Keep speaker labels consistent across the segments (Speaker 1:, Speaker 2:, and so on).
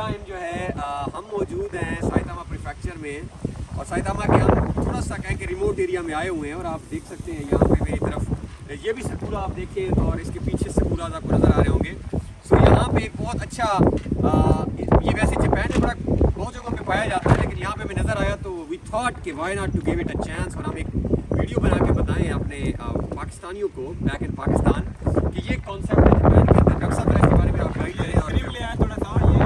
Speaker 1: Time जो है हम मौजूद हैं साइतामा प्रीफेक्चर में, और साइतामा के हम थोड़ा सा कहें कि रिमोट एरिया में आए हुए हैं। और आप देख सकते हैं यहाँ पे मेरी तरफ ये भी सकुरा आप देखें, और इसके पीछे सकुरा आपको नज़र आ रहे होंगे। सो यहाँ पे एक बहुत अच्छा ये वैसे जापान में बड़ा बहुत जगहों पे पाया जाता है, लेकिन यहाँ पे हमें नज़र आया तो वी थॉट कि why not to give it a chance, और हम एक वीडियो बना के बताएं अपने पाकिस्तानियों को बैक इन पाकिस्तान कि ये कॉन्सेप्ट है जापान के अंदर। डॉक्टर साहब इसके बारे में आप गाइड करें। और
Speaker 2: ले आए थोड़ा सा ये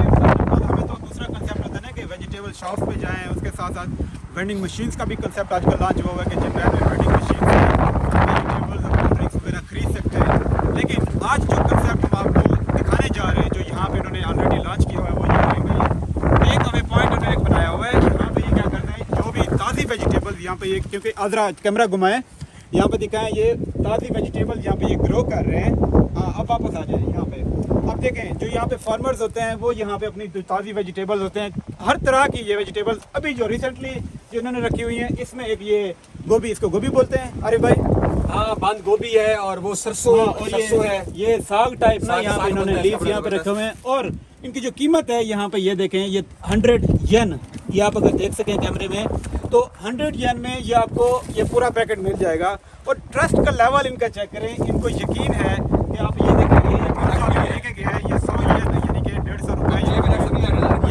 Speaker 2: हमें तो दूसरा कंसेप्ट होता है ना कि वेजिटेबल शॉप पे जाएं, उसके साथ साथ वेंडिंग मशीन्स का भी कंसेप्ट आजकल लॉन्च हुआ है कि जापान में वेंडिंग मशीन से वेजिटेबल्स और ड्रिंक्स वगैरह खरीद सकते हैं। लेकिन आज जो कंसेप्ट हम आपको दिखाने जा रहे हैं, जो यहाँ पे उन्होंने ऑलरेडी लॉन्च किया हुआ है, वो ये है कि एक हमें पॉइंट उन्होंने एक बनाया हुआ है। यहाँ पे ये क्या करना है, जो भी ताज़ी वेजिटेबल्स यहाँ पे ये, क्योंकि आजरा कैमरा घुमाएं, यहाँ पे दिखाएं ये ताज़ी वेजिटेबल यहाँ पे ये ग्रो कर रहे हैं। हाँ, अब वापस आ जाए यहाँ पे। अब देखें जो यहाँ पे फार्मर्स होते हैं वो यहाँ पे अपनी जो ताज़ी वेजिटेबल्स होते हैं, हर तरह की ये वेजिटेबल्स अभी जो रिसेंटली जो इन्होंने रखी हुई हैं, इसमें एक ये गोभी, इसको गोभी बोलते हैं अरे भाई।
Speaker 1: हाँ, बंद गोभी है और वो सरसों
Speaker 2: और
Speaker 1: सरसों है।
Speaker 2: ये साग टाइप ना यहाँ पे
Speaker 1: साग
Speaker 2: इन्होंने
Speaker 1: बोलते हैं
Speaker 2: लीफ यहाँ पे रखे हुए हैं। और इनकी जो कीमत है यहाँ पे ये देखें, ये 100 येन, ये आप अगर देख सकें कैमरे में तो 100 येन में ये आपको ये पूरा पैकेट मिल जाएगा। और ट्रस्ट का लेवल इनका चेक करें, इनको यकीन है कि आप ये देखेंगे ये लेके गया है ये 100 येन यानी कि 150 रुपये।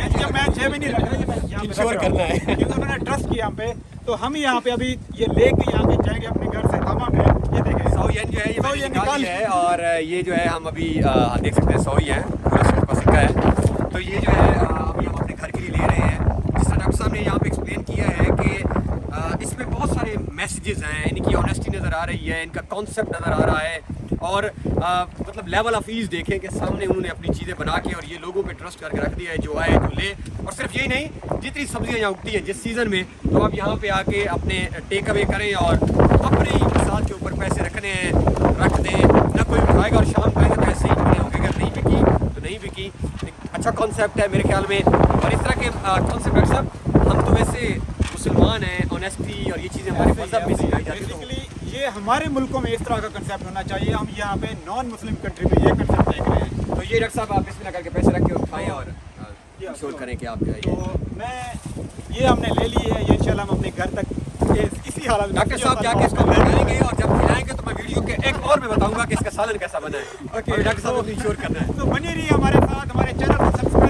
Speaker 2: ये जब मैं 6 महीने लग रहा है, मैं यहाँ पे
Speaker 1: इंश्योर करना है
Speaker 2: क्योंकि उन्होंने ट्रस्ट किया हम पे। तो हम यहाँ पे अभी ये लेके यहाँ पे जाएंगे अपने घर से तमाम में। ये देखें
Speaker 1: 100 येन जो है ये
Speaker 2: 100
Speaker 1: मैंने
Speaker 2: येन
Speaker 1: निकाली
Speaker 2: निकाल
Speaker 1: है, और ये जो है हम अभी देख सकते हैं 100 ही है, पूरा 100 का सिक्का है। तो ये जो है अभी हम अपने घर के लिए ले रहे हैं। जिस तरह डॉक्टर साहब ने यहाँ पे एक्सप्लेन किया है कि इसमें बहुत सारे मैसेजेस हैं, इनकी ऑनेस्टी नज़र आ रही है, इनका कॉन्सेप्ट नज़र आ रहा है, और मतलब लेवल ऑफ ईज देखें कि सामने उन्होंने अपनी चीज़ें बना के और ये लोगों पे ट्रस्ट करके रख दिया है, जो आए तो ले। और सिर्फ यही नहीं, जितनी सब्जियां यहाँ उगती हैं जिस सीज़न में, तो आप यहाँ पे आके अपने टेक अवे करें और अपने ही मिसाल के ऊपर पैसे रखने हैं रख दें, ना कोई उठाएगा और शाम को आएगा पैसे ही खड़े होंगे। अगर नहीं बिकी तो नहीं बिकी। अच्छा कॉन्सेप्ट है मेरे ख्याल में। और इस तरह के कॉन्सेप्ट डॉक्टर साहब, हम तो वैसे मुसलमान हैं, ऑनेस्टी और ये चीज़ें हमारे मजहब में सिखाई जाती हैं।
Speaker 2: बेसिकली ये हमारे मुल्कों में इस तरह का कंसेप्ट होना चाहिए। हम यहाँ पे नॉन मुस्लिम कंट्री में ये कंसेप्ट देख रहे हैं।
Speaker 1: तो ये डॉक्टर साहब आप इसमें करके पैसे रख के उठाएं और इंश्योर करें कि आप जो है
Speaker 2: तो मैं ये हमने ले ली है, ये इंशाल्लाह हम अपने घर तक इसी हालत में।
Speaker 1: डॉक्टर साहब जाके इसको बनाएंगे, और जब खिलाएंगे तो मैं वीडियो के एक और में बताऊंगा कि इसका सालन कैसा बना है।
Speaker 2: ओके
Speaker 1: डॉक्टर साहब अपनी इंश्योर करना है।
Speaker 2: तो बनी रही हमारे साथ, हमारे चैनल को सब्सक्राइब